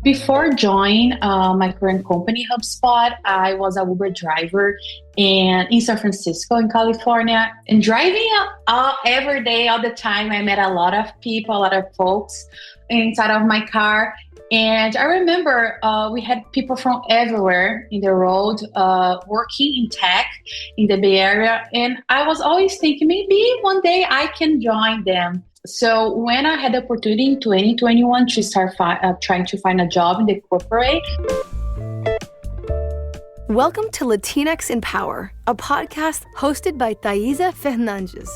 Before joining my current company, HubSpot, I was a Uber driver in San Francisco, in California. And driving every day, all the time, I met a lot of people, a lot of folks inside of my car. And I remember we had people from everywhere in the road working in tech in the Bay Area. And I was always thinking maybe one day I can join them. So when I had the opportunity in 2021 to start trying to find a job in the corporate. Welcome to Latinx in Power, a podcast hosted by Thaisa Fernandes.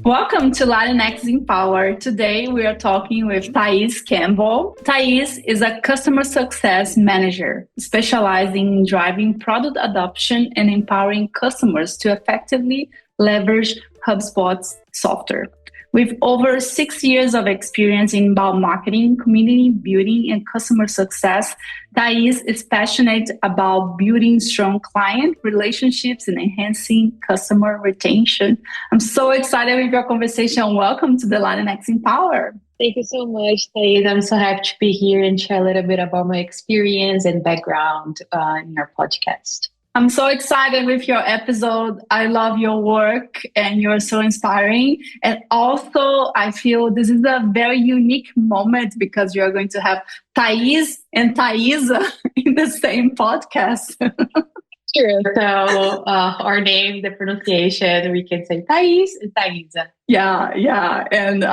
Welcome to Latinx in Power. Today we are talking with Thais Campbell. Thais is a customer success manager specializing in driving product adoption and empowering customers to effectively leverage HubSpot's software. With over 6 years of experience in inbound marketing, community building, and customer success, Thais is passionate about building strong client relationships and enhancing customer retention. I'm so excited with your conversation. Welcome to the Latinx in Power. Thank you so much, Thais. I'm so happy to be here and share a little bit about my experience and background in your podcast. I'm so excited with your episode. I love your work and you're so inspiring. And also, I feel this is a very unique moment because you're going to have Thais and Thaisa in the same podcast. Sure. So our name, the pronunciation, we can say Thais and Thaisa. Yeah. And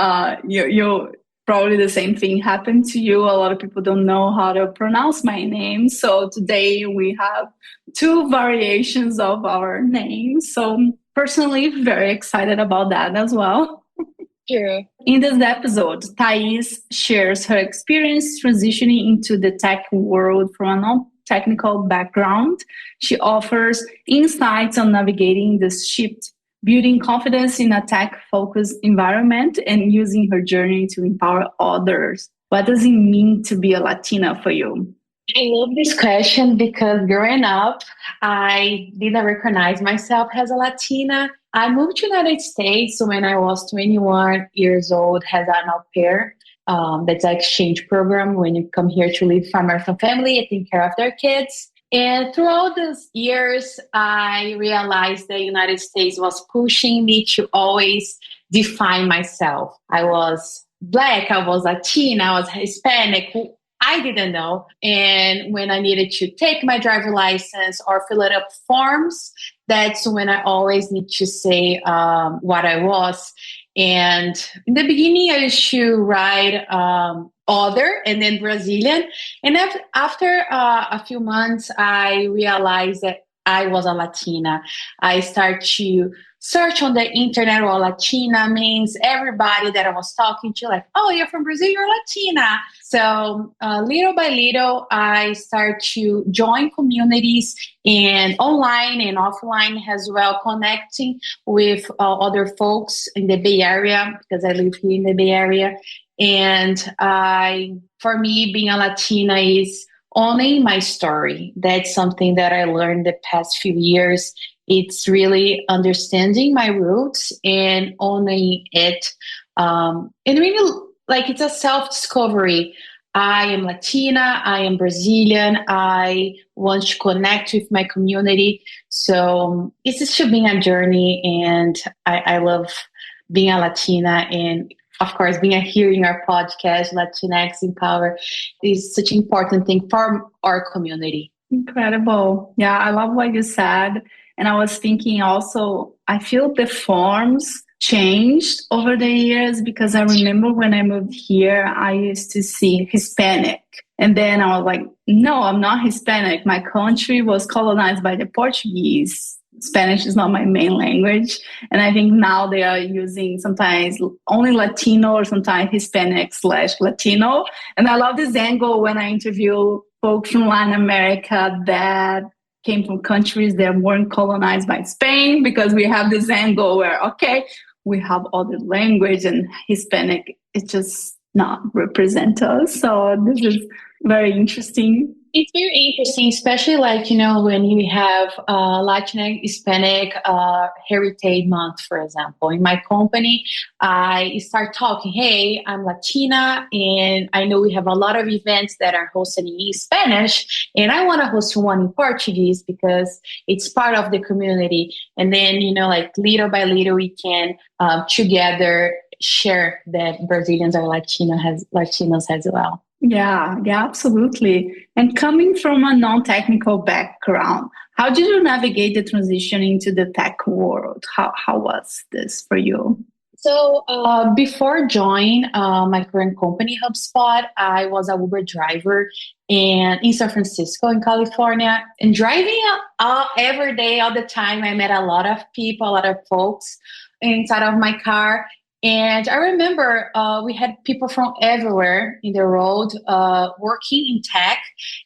you probably the same thing happened to you. A lot of people don't know how to pronounce my name. So today we have two variations of our names. So personally, very excited about that as well. Sure. In this episode, Thais shares her experience transitioning into the tech world from a non-technical background. She offers insights on navigating this shift, building confidence in a tech-focused environment, and using her journey to empower others. What does it mean to be a Latina for you? I love this question because growing up, I didn't recognize myself as a Latina. I moved to the United States when I was 21 years old as an au pair. That's an exchange program when you come here to live for American family and take care of their kids. And throughout those years, I realized the United States was pushing me to always define myself. I was Black, I was Latina, I was Hispanic. I didn't know. And when I needed to take my driver license or fill it up forms, that's when I always need to say what I was. And in the beginning, I used to write other and then Brazilian. And after a few months, I realized that I was a Latina. I started to search on the internet what Latina means. Everybody that I was talking to, like, oh, you're from Brazil, you're Latina. So little by little, I started to join communities and online and offline as well, connecting with other folks in the Bay Area because I live here in the Bay Area. And for me, being a Latina is owning my story. That's something that I learned the past few years. It's really understanding my roots and owning it. And really, like, it's a self-discovery. I am Latina, I am Brazilian, I want to connect with my community. So it's just being a journey, and I love being a Latina. And of course, being here in our podcast, Latinx in Power, is such an important thing for our community. Incredible. Yeah, I love what you said. And I was thinking also, I feel the forms changed over the years because I remember when I moved here, I used to see Hispanic. And then I was like, no, I'm not Hispanic. My country was colonized by the Portuguese. Spanish is not my main language. And I think now they are using sometimes only Latino or sometimes Hispanic/Latino. And I love this angle when I interview folks from Latin America that came from countries that weren't colonized by Spain, because we have this angle where, okay, we have other language and Hispanic, it just not represent us. So this is very interesting. It's very interesting, especially like, when you have Latin Hispanic Heritage Month, for example. In my company, I start talking, hey, I'm Latina, and I know we have a lot of events that are hosted in Spanish, and I want to host one in Portuguese because it's part of the community. And then, like little by little, we can together share that Brazilians are Latinos as well. Yeah, yeah, absolutely. And coming from a non-technical background, how did you navigate the transition into the tech world? How was this for you? So before joining my current company, HubSpot, I was a Uber driver in San Francisco, in California, and driving every day, all the time. I met a lot of people, a lot of folks inside of my car. And I remember we had people from everywhere in the road working in tech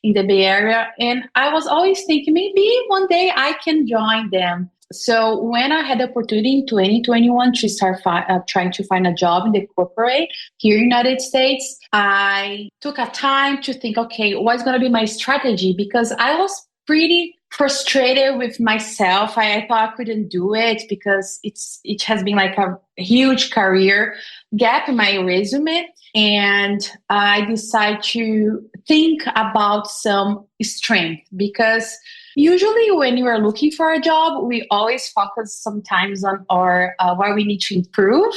in the Bay Area. And I was always thinking maybe one day I can join them. So when I had the opportunity in 2021 to start trying to find a job in the corporate here in the United States, I took a time to think, okay, what's going to be my strategy? Because I was pretty frustrated with myself. I thought I couldn't do it because it has been like a huge career gap in my resume. And I decided to think about some strength because usually when you are looking for a job, we always focus sometimes on our where we need to improve.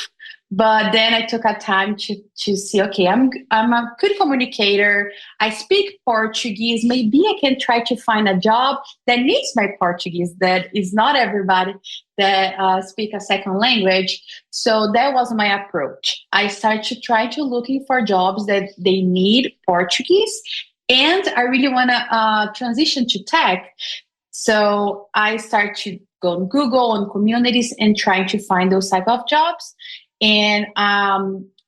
But then I took a time to see, okay, I'm a good communicator. I speak Portuguese. Maybe I can try to find a job that needs my Portuguese. That is not everybody that speak a second language. So that was my approach. I started to try to looking for jobs that they need Portuguese. And I really want to transition to tech. So I started to go on Google, on communities, and trying to find those type of jobs. And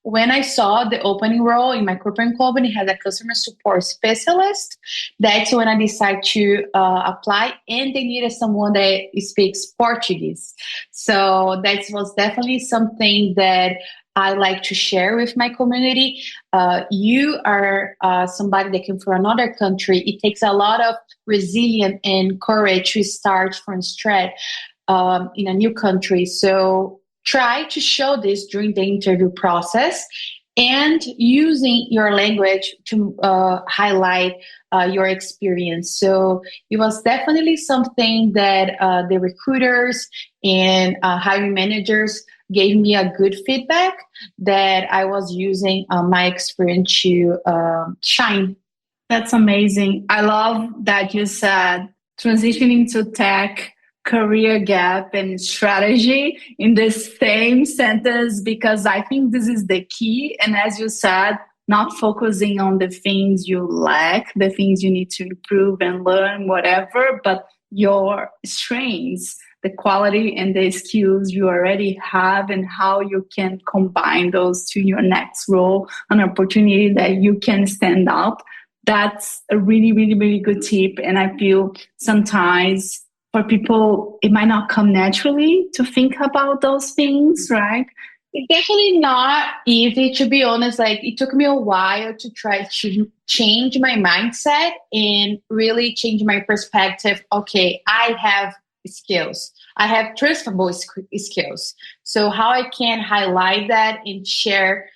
when I saw the opening role in my corporate company had a customer support specialist, that's when I decided to apply. And they needed someone that speaks Portuguese. So that was definitely something that I like to share with my community. You are somebody that came from another country. It takes a lot of resilience and courage to start from scratch in a new country. So try to show this during the interview process and using your language to highlight your experience. So it was definitely something that the recruiters and hiring managers gave me a good feedback that I was using my experience to shine. That's amazing. I love that you said transitioning to tech, career gap, and strategy in the same sentence, because I think this is the key. And as you said, not focusing on the things you lack, the things you need to improve and learn, whatever, but your strengths, the quality and the skills you already have, and how you can combine those to your next role, an opportunity that you can stand out. That's a really, really, really good tip. And I feel sometimes for people, it might not come naturally to think about those things, right? It's definitely not easy, to be honest. Like, it took me a while to try to change my mindset and really change my perspective. Okay, I have skills. I have transferable skills. So how I can highlight that and share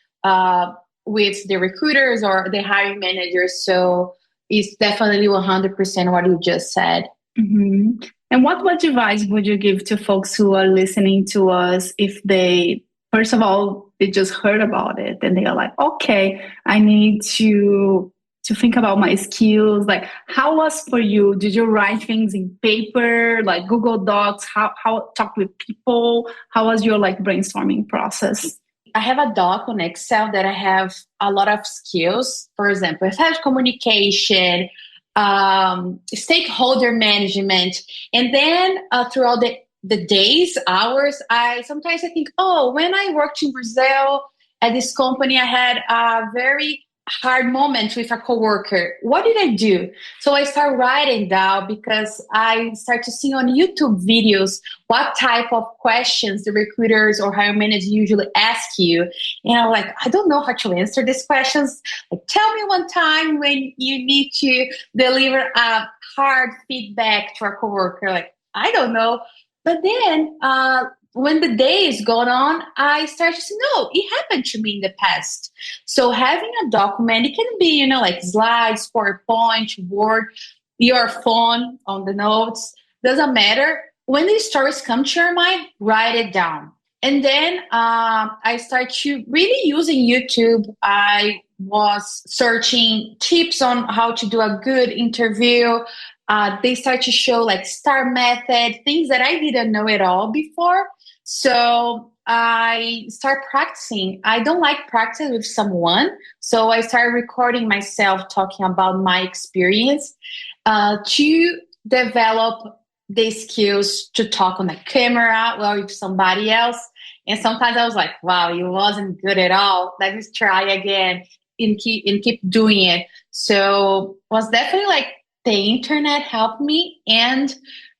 with the recruiters or the hiring managers. So it's definitely 100% what you just said. Mm-hmm. And what advice would you give to folks who are listening to us if they, first of all, they just heard about it and they are like, okay, I need to think about my skills. Like, how was for you? Did you write things in paper, like Google Docs? How talk with people? How was your like brainstorming process? I have a doc on Excel that I have a lot of skills. For example, if I have communication, stakeholder management, and then throughout the days, hours, I sometimes think, oh, when I worked in Brazil at this company, I had a very hard moments with a coworker, what did I do? So I start writing down because I start to see on YouTube videos what type of questions the recruiters or hiring managers usually ask you. And I'm like, I don't know how to answer these questions. Like, tell me one time when you need to deliver a hard feedback to a coworker. Like, I don't know. But then when the day is going on, I start to say, no, it happened to me in the past. So having a document, it can be, like slides, PowerPoint, Word, your phone on the notes, doesn't matter. When these stories come to your mind, write it down. And then I start to really using YouTube. I was searching tips on how to do a good interview. They start to show like STAR method, things that I didn't know at all before. So I start practicing. I don't like practice with someone. So I started recording myself talking about my experience to develop the skills to talk on the camera or with somebody else. And sometimes I was like, wow, you wasn't good at all. Let me try again and keep doing it. So it was definitely like the internet helped me, and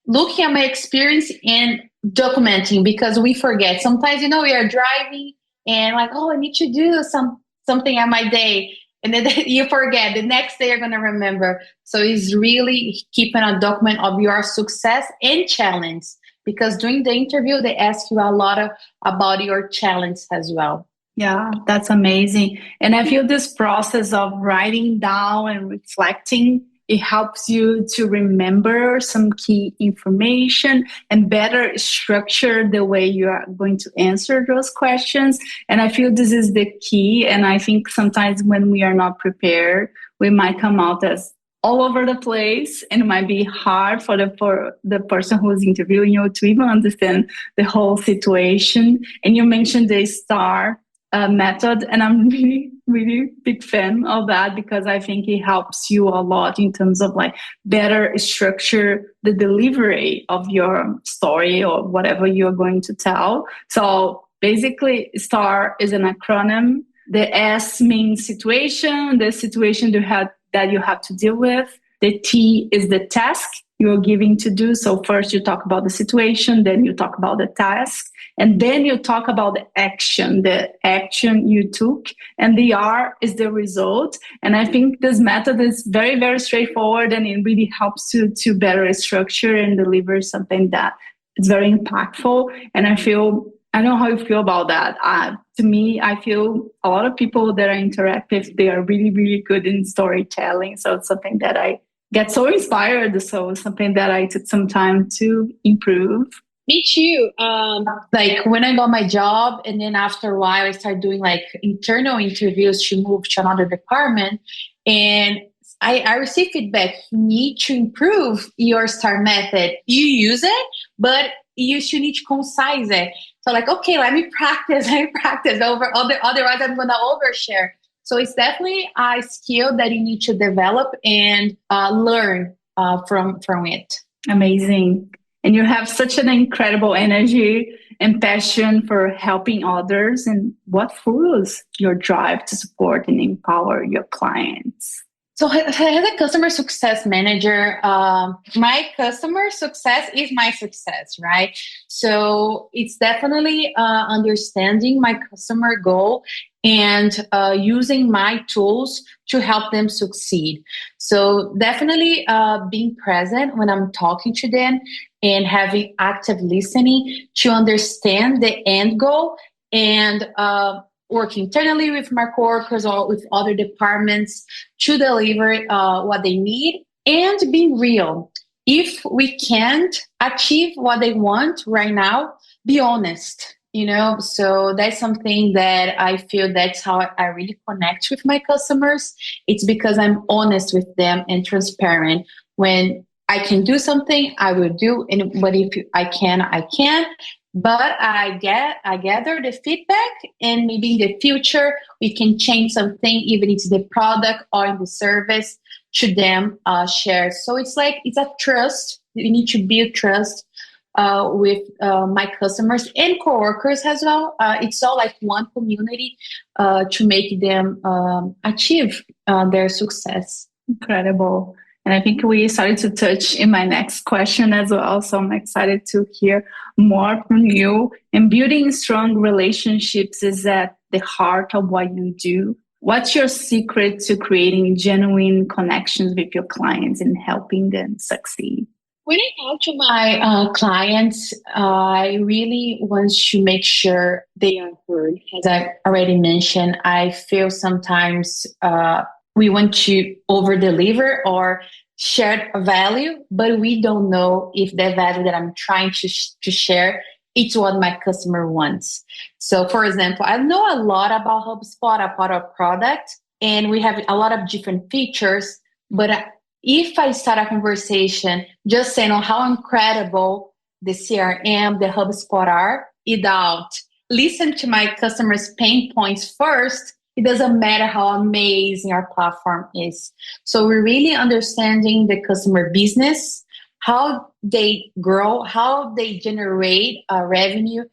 looking at my experience and documenting, because we forget. Sometimes, we are driving and like, oh, I need to do something at my day. And then you forget. The next day you're going to remember. So it's really keeping a document of your success and challenge, because during the interview, they ask you a lot about your challenge as well. Yeah, that's amazing. And I feel this process of writing down and reflecting, it helps you to remember some key information and better structure the way you are going to answer those questions. And I feel this is the key. And I think sometimes when we are not prepared, we might come out as all over the place, and it might be hard for the person who is interviewing you to even understand the whole situation. And you mentioned the STAR method, and I'm really, really big fan of that, because I think it helps you a lot in terms of like better structure the delivery of your story or whatever you're going to tell. So basically, STAR is an acronym. The S means situation, the situation that you have to deal with. The T is the task you're giving to do. So first you talk about the situation, then you talk about the task, and then you talk about the action you took, and the R is the result. And I think this method is very, very straightforward, and it really helps you to better structure and deliver something that is very impactful. And I don't know how you feel about that. To me, I feel a lot of people that I interact with, they are really, really good in storytelling. So it's something that I get so inspired. So it's something that I took some time to improve. Me too. Like when I got my job, and then after a while, I started doing like internal interviews to move to another department. And I received feedback. You need to improve your STAR method. You use it, but you should need to concise it. So like, okay, let me practice over. Otherwise, I'm going to overshare. So it's definitely a skill that you need to develop and learn from it. Amazing. And you have such an incredible energy and passion for helping others. And what fuels your drive to support and empower your clients? So as a customer success manager, my customer success is my success, right? So it's definitely understanding my customer goal and using my tools to help them succeed. So definitely being present when I'm talking to them and having active listening to understand the end goal, and work internally with my coworkers or with other departments to deliver what they need, and being real. If we can't achieve what they want right now, be honest, So that's something that I feel that's how I really connect with my customers. It's because I'm honest with them and transparent. When I can do something, I will do, but if I can, I can. But I gather the feedback, and maybe in the future we can change something, even if it's the product or in the service, to them share. So it's a trust. You need to build trust with my customers and coworkers as well. It's all like one community to make them achieve their success. Incredible. And I think we started to touch in my next question as well. So I'm excited to hear more from you. And building strong relationships is at the heart of what you do. What's your secret to creating genuine connections with your clients and helping them succeed? When I talk to my clients, I really want to make sure they are heard. As I already mentioned, I feel sometimes we want to over deliver or share a value, but we don't know if the value that I'm trying to share it's what my customer wants. So, for example, I know a lot about HubSpot, about our product, and we have a lot of different features, but if I start a conversation just saying how incredible the CRM, the HubSpot are, without listen to my customers' pain points first, it doesn't matter how amazing our platform is. So we're really understanding the customer business, how they grow, how they generate revenue.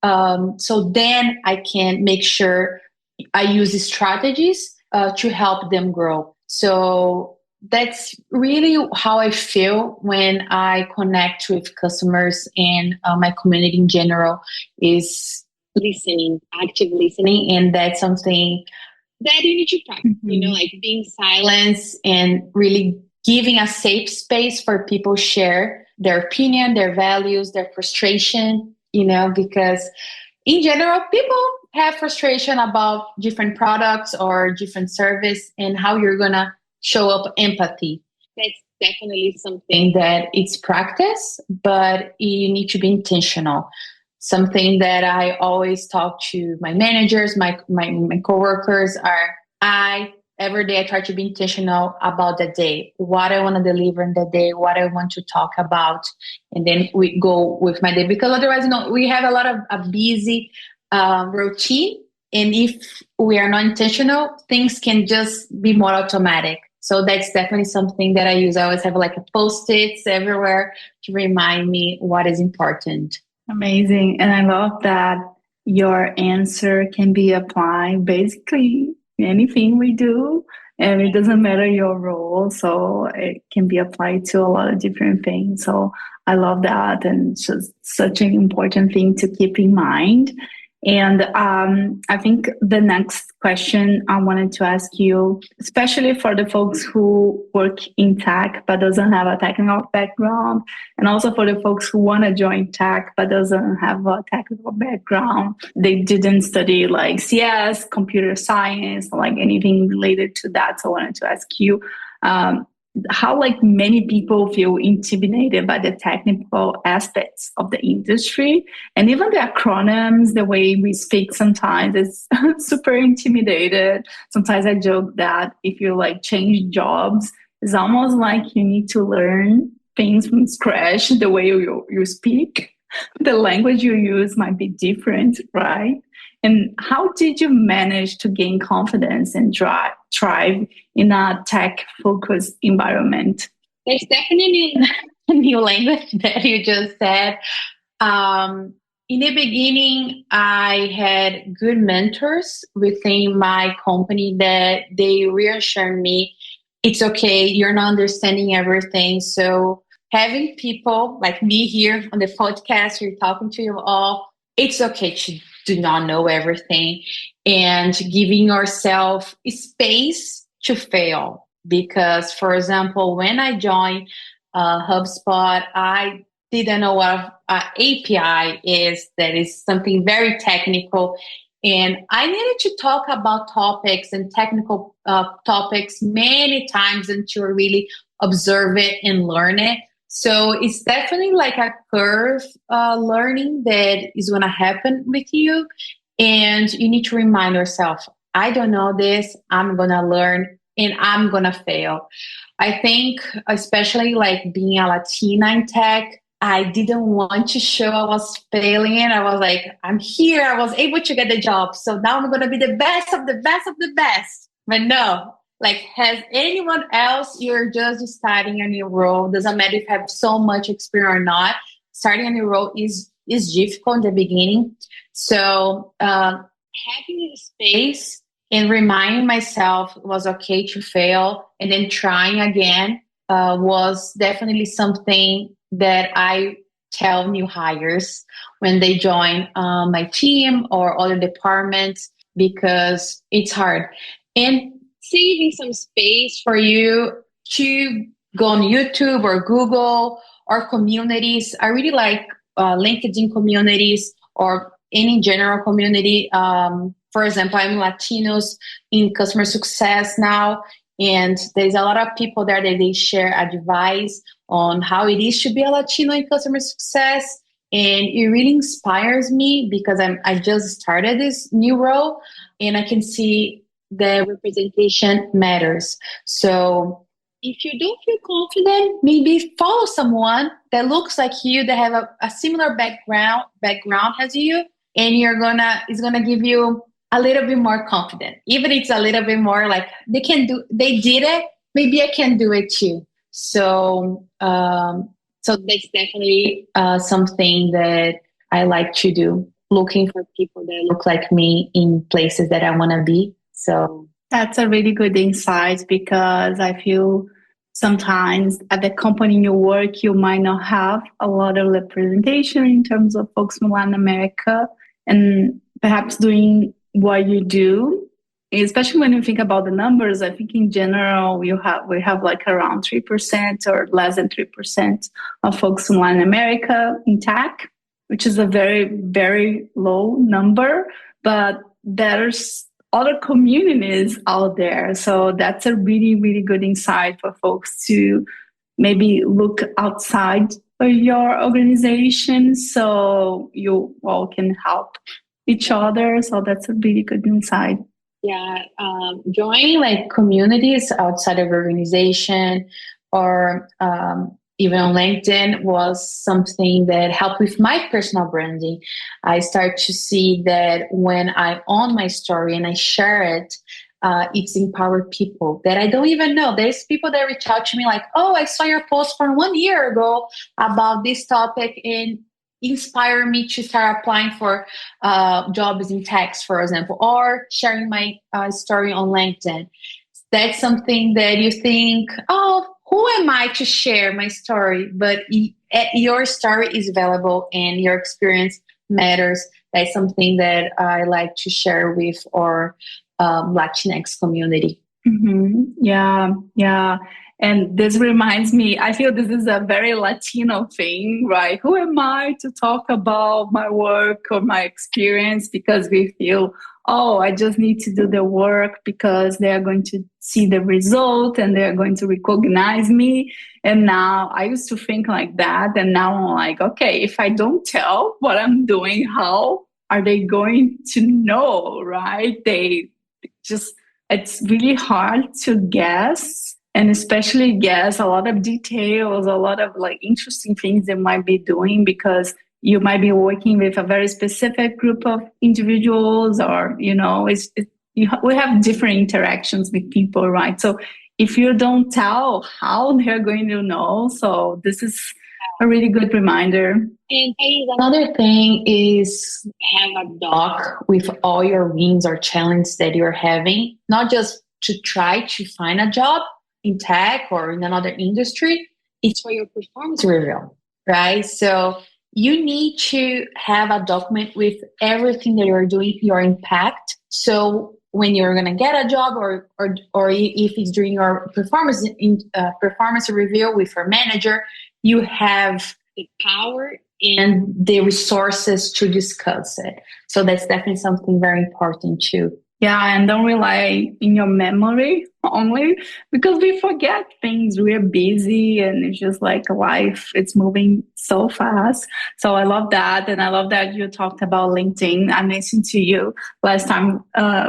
So then I can make sure I use strategies to help them grow. So that's really how I feel when I connect with customers and my community in general is listening, active listening. And that's something that you need to practice, like being silent and really giving a safe space for people share their opinion, their values, their frustration, because in general, people have frustration about different products or different service and how you're going to show up empathy. That's definitely something that it's practice, but you need to be intentional. Something that I always talk to my managers, my coworkers every day I try to be intentional about the day, what I want to deliver in the day, what I want to talk about. And then we go with my day because otherwise, we have a lot of a busy routine. And if we are not intentional, things can just be more automatic. So that's definitely something that I use. I always have like a post-its everywhere to remind me what is important. Amazing. And I love that your answer can be applied basically anything we do, and it doesn't matter your role. So it can be applied to a lot of different things. So I love that. And it's just such an important thing to keep in mind. And I think the next question I wanted to ask you, especially for the folks who work in tech but doesn't have a technical background, and also for the folks who want to join tech but doesn't have a technical background, they didn't study like CS, computer science, like anything related to that. So I wanted to ask you, how like many people feel intimidated by the technical aspects of the industry, and even the acronyms, the way we speak sometimes is super intimidated. Sometimes I joke that if you like change jobs, it's almost like you need to learn things from scratch. The way you speak, the language you use might be different, right? And how did you manage to gain confidence and thrive in a tech-focused environment? There's definitely a new language that you just said. In the beginning, I had good mentors within my company that they reassured me, it's okay, you're not understanding everything. So having people like me here on the podcast, you're talking to you all, it's okay to do not know everything, and giving yourself space to fail. Because, for example, when I joined HubSpot, I didn't know what API is. That is something very technical. And I needed to talk about topics and technical topics many times until I really observe it and learn it. So it's definitely like a curve learning that is going to happen with you. And you need to remind yourself, I don't know this, I'm going to learn and I'm going to fail. I think especially like being a Latina in tech, I didn't want to show I was failing. I was like, I'm here. I was able to get the job. So now I'm going to be the best of the best of the best. But no, like, has anyone else, you're just starting a new role. Doesn't matter if you have so much experience or not. starting a new role is difficult in the beginning. So having a space and reminding myself it was okay to fail and then trying again was definitely something that I tell new hires when they join my team or other departments, because it's hard. And saving some space for you to go on YouTube or Google or communities. I really like LinkedIn communities or any general community. For example, I'm Latinos in customer success now, and there's a lot of people there that they share advice on how it is to be a Latino in customer success. And it really inspires me because I just started this new role and I can see the representation matters. So if you don't feel confident, maybe follow someone that looks like you, that have a similar background as you, and it's gonna give you a little bit more confident. Even it's a little bit more like they did it, maybe I can do it too. So so that's definitely something that I like to do, looking for people that look like me in places that I want to be. So that's a really good insight, because I feel sometimes at the company you work, you might not have a lot of representation in terms of folks from Latin America, and perhaps doing what you do, especially when you think about the numbers. I think in general we have like around 3% or less than 3% of folks from Latin America in tech, which is a very, very low number, but there's other communities out there. So that's a really, really good insight for folks to maybe look outside of your organization so you all can help each other. So that's a really good insight. Yeah, joining like communities outside of organization or even on LinkedIn was something that helped with my personal branding. I start to see that when I own my story and I share it, it's empowered people that I don't even know. There's people that reach out to me like, oh, I saw your post from 1 year ago about this topic and inspire me to start applying for jobs in tech, for example, or sharing my story on LinkedIn. That's something that you think, oh, who am I to share my story? But your story is valuable and your experience matters. That's something that I like to share with our Latinx community. Mm-hmm. Yeah, yeah. And this reminds me, I feel this is a very Latino thing, right? Who am I to talk about my work or my experience? Because we feel, oh, I just need to do the work because they are going to see the result and they're going to recognize me. And now I used to think like that. And now I'm like, okay, if I don't tell what I'm doing, how are they going to know, right? It's really hard to guess, and especially guess a lot of details, a lot of like interesting things they might be doing, because you might be working with a very specific group of individuals, or, you know, we have different interactions with people, right? So if you don't tell, how they're going to know? So this is a really good reminder. And another thing is have a doc with all your wins or challenges that you're having, not just to try to find a job in tech or in another industry. It's for your performance review, right? So you need to have a document with everything that you're doing, your impact. So when you're going to get a job, or if it's during your performance review with your manager, you have the power and the resources to discuss it. So that's definitely something very important too. Yeah, and don't rely in your memory only, because we forget things. We're busy and it's just like life, it's moving so fast. So I love that. And I love that you talked about LinkedIn. I mentioned to you last time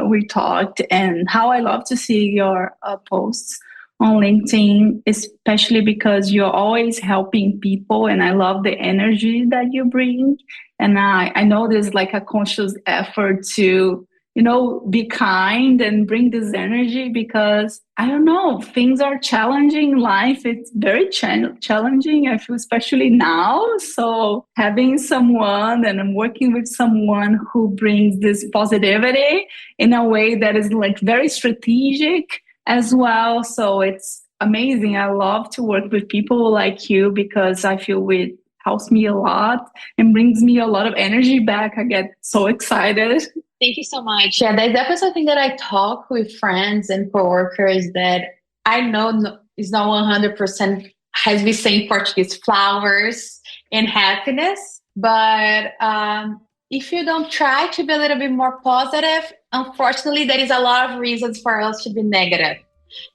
we talked, and how I love to see your posts on LinkedIn, especially because you're always helping people. And I love the energy that you bring. And I know there's like a conscious effort to be kind and bring this energy, because I don't know, things are challenging in life. It's very challenging, I feel, especially now. So having someone, and I'm working with someone who brings this positivity in a way that is like very strategic as well. So it's amazing. I love to work with people like you, because I feel it helps me a lot and brings me a lot of energy back. I get so excited. Thank you so much. Yeah, there's definitely something that I talk with friends and coworkers that I know is not 100% has we say in Portuguese, flowers and happiness. But if you don't try to be a little bit more positive, unfortunately, there is a lot of reasons for us to be negative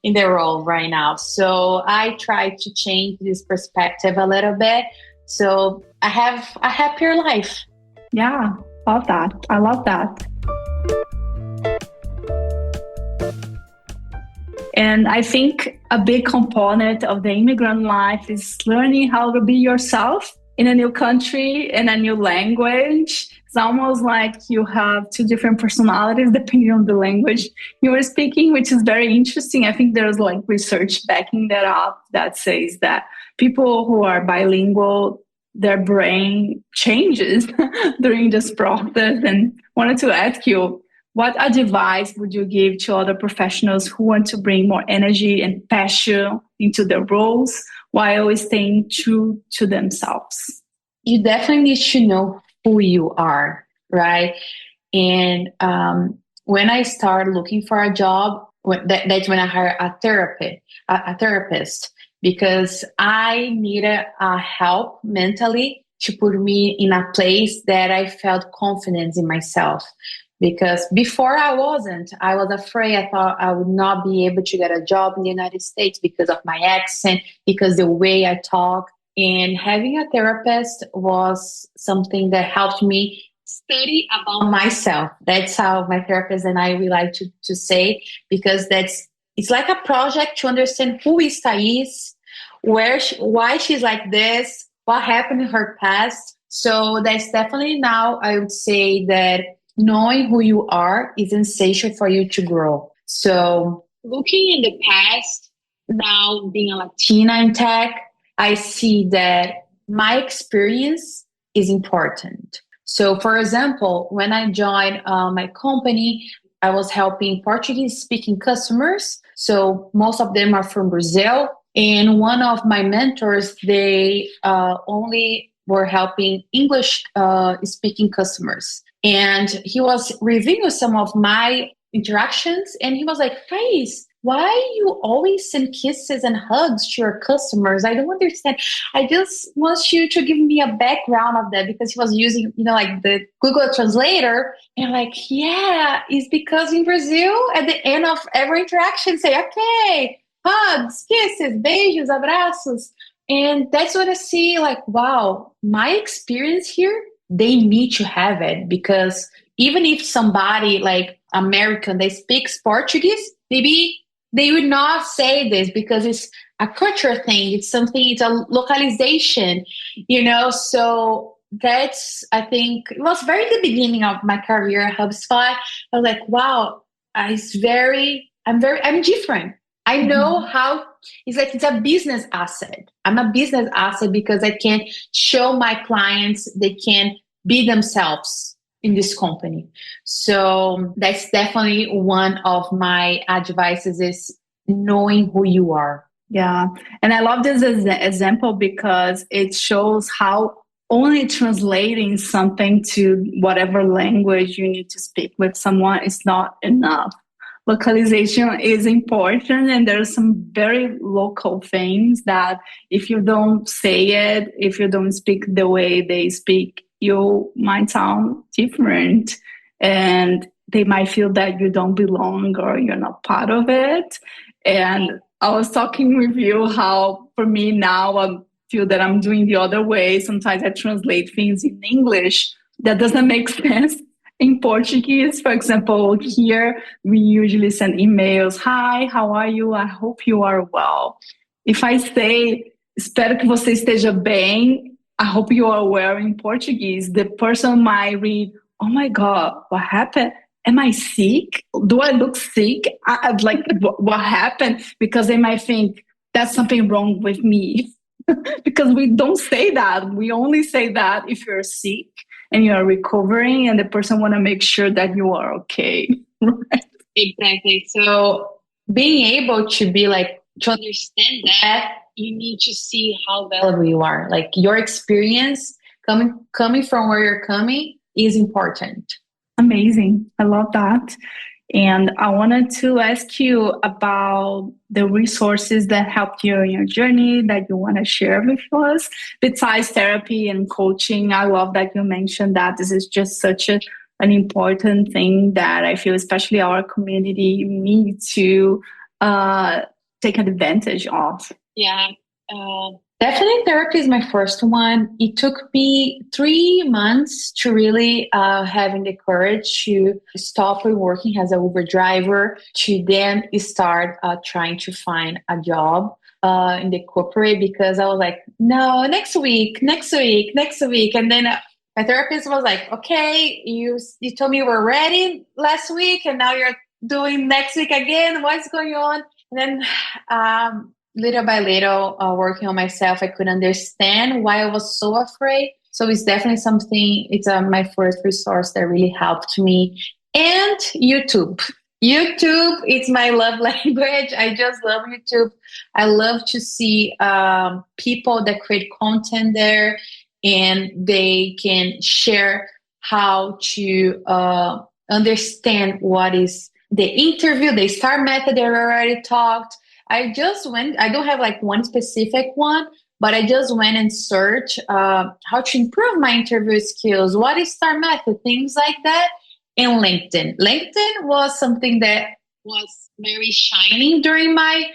in the role right now. So I try to change this perspective a little bit. So I have a happier life. Yeah, love that. I love that. And I think a big component of the immigrant life is learning how to be yourself in a new country, in a new language. It's almost like you have two different personalities depending on the language you are speaking, which is very interesting. I think there's like research backing that up that says that people who are bilingual, their brain changes during this process. And wanted to ask you, what advice would you give to other professionals who want to bring more energy and passion into their roles while staying true to themselves? You definitely need to know who you are, right? And when I started looking for a job, that's when I hired a therapist, because I needed help mentally to put me in a place that I felt confidence in myself. Because before I was afraid. I thought I would not be able to get a job in the United States because of my accent, because the way I talk. And having a therapist was something that helped me study about myself. That's how my therapist and I we like to say, because it's like a project to understand who is Thais, why she's like this, what happened in her past. So that's definitely now I would say that knowing who you are is essential for you to grow. So looking in the past, now being a Latina in tech, I see that my experience is important. So for example, when I joined my company, I was helping Portuguese speaking customers. So most of them are from Brazil. And one of my mentors, they only were helping English speaking customers. And he was reviewing some of my interactions, and he was like, Thais, why you always send kisses and hugs to your customers? I don't understand. I just want you to give me a background of that, because he was using, like the Google Translator. And I'm like, yeah, it's because in Brazil, at the end of every interaction, say, okay, hugs, kisses, beijos, abraços. And that's what I see, like, wow, my experience here, they need to have it, because even if somebody like American, they speaks Portuguese, maybe they would not say this because it's a culture thing. It's a localization, so that's, I think it was very the beginning of my career at HubSpot. I was like, wow, I'm different. I know how it's a business asset. I'm a business asset because I can show my clients they can be themselves in this company. So that's definitely one of my advices is knowing who you are. Yeah. And I love this example because it shows how only translating something to whatever language you need to speak with someone is not enough. Localization is important, and there are some very local things that if you don't say it, if you don't speak the way they speak, you might sound different, and they might feel that you don't belong or you're not part of it. And I was talking with you how for me now I feel that I'm doing the other way. Sometimes I translate things in English that doesn't make sense in Portuguese. For example, here we usually send emails. Hi, how are you? I hope you are well. If I say, espero que você esteja bem, I hope you are well in Portuguese, the person might read, oh my God, what happened? am I sick? Do I look sick? Like, what happened? Because they might think that's something wrong with me. Because we don't say that. We only say that if you're sick and you're recovering and the person want to make sure that you are okay. Right? Exactly. So being able to be like, to understand that, you need to see how valuable you are. Like your experience coming from where you're coming is important. Amazing. I love that. And I wanted to ask you about the resources that helped you in your journey that you want to share with us. Besides therapy and coaching, I love that you mentioned that this is just such an important thing that I feel, especially our community, needs to take advantage of. Yeah. Definitely therapy is my first one. It took me 3 months to really having the courage to stop working as an Uber driver, to then start trying to find a job in the corporate, because I was like, no, next week. And then my therapist was like, okay, you told me you were ready last week and now you're doing next week again. What's going on? And then little by little, working on myself, I could understand why I was so afraid. So it's definitely something, it's my first resource that really helped me. And YouTube. YouTube, it's my love language. I just love YouTube. I love to see people that create content there, and they can share how to understand what is the interview, the STAR method that we already talked. I don't have like one specific one, but I just went and searched how to improve my interview skills, what is STAR method, things like that. And LinkedIn. LinkedIn was something that was very shining during my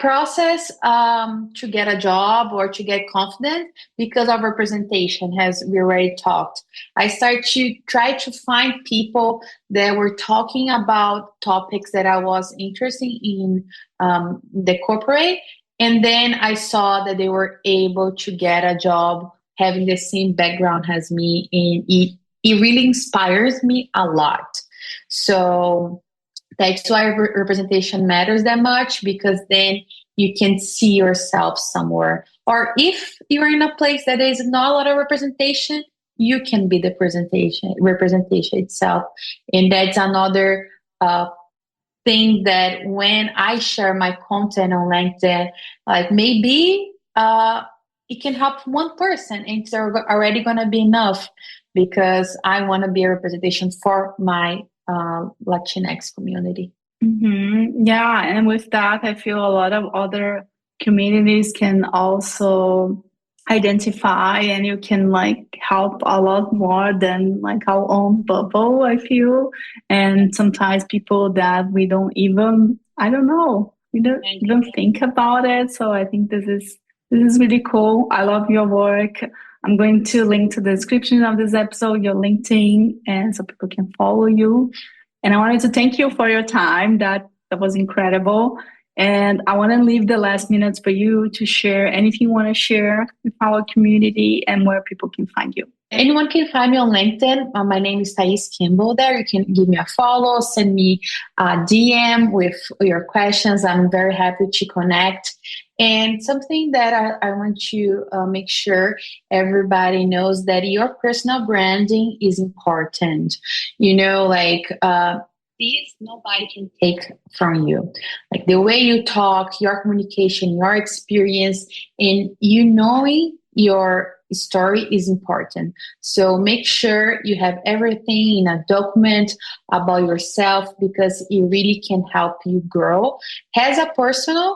process to get a job or to get confident, because of representation, as we already talked. I started to try to find people that were talking about topics that I was interested in, the corporate, and then I saw that they were able to get a job having the same background as me, and it really inspires me a lot. So that's why representation matters that much, because then you can see yourself somewhere. Or if you're in a place that is not a lot of representation, you can be the representation itself. And that's another thing, that when I share my content on LinkedIn, like maybe it can help one person, and it's already going to be enough, because I want to be a representation for my Latinx community. Mm-hmm. Yeah, and with that, I feel a lot of other communities can also identify, and you can like help a lot more than like our own bubble, I feel. And sometimes people that we don't even, I don't know, we don't even think about it. So I think this is really cool. I love your work. I'm going to link to the description of this episode, your LinkedIn, and so people can follow you. And I wanted to thank you for your time. That was incredible. And I want to leave the last minutes for you to share anything you want to share with our community and where people can find you. Anyone can find me on LinkedIn. My name is Campbell there. You can give me a follow, send me a DM with your questions. I'm very happy to connect. And something that I want to make sure everybody knows, that your personal branding is important. You know, like this nobody can take from you. Like the way you talk, your communication, your experience, and you knowing your story is important. So make sure you have everything in a document about yourself, because it really can help you grow as a person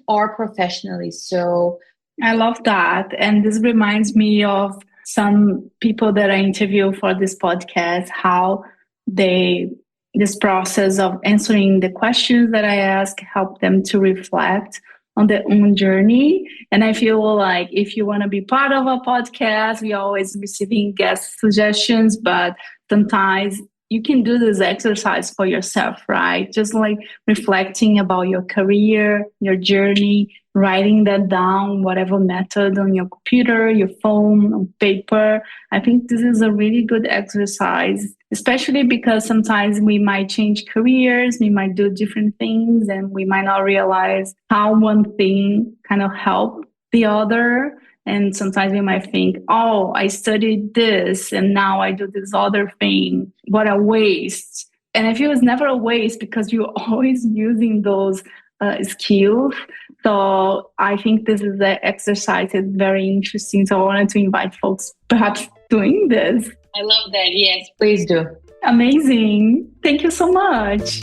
or professionally. So I love that. And this reminds me of some people that I interview for this podcast, how this process of answering the questions that I ask help them to reflect on their own journey. And I feel like if you want to be part of a podcast, we're always receiving guest suggestions, but sometimes you can do this exercise for yourself, right? Just like reflecting about your career, your journey, writing that down, whatever method, on your computer, your phone, on paper. I think this is a really good exercise, especially because sometimes we might change careers, we might do different things, and we might not realize how one thing kind of helped the other. And sometimes we might think, oh, I studied this and now I do this other thing. What a waste. And I feel it's never a waste because you're always using those skills. So I think this is an exercise is very interesting. So I wanted to invite folks perhaps doing this. I love that. Yes, please do. Amazing. Thank you so much.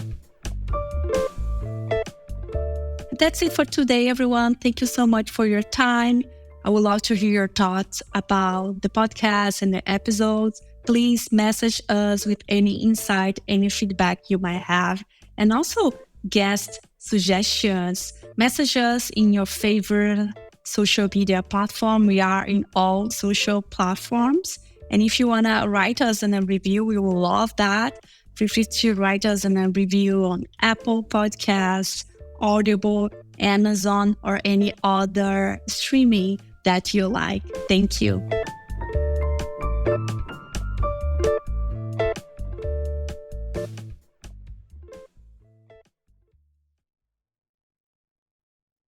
That's it for today, everyone. Thank you so much for your time. I would love to hear your thoughts about the podcast and the episodes. Please message us with any insight, any feedback you might have, and also guest suggestions. Message us in your favorite social media platform. We are in all social platforms. And if you want to write us in a review, we will love that. Feel free to write us in a review on Apple Podcasts, Audible, Amazon, or any other streaming that you like. Thank you.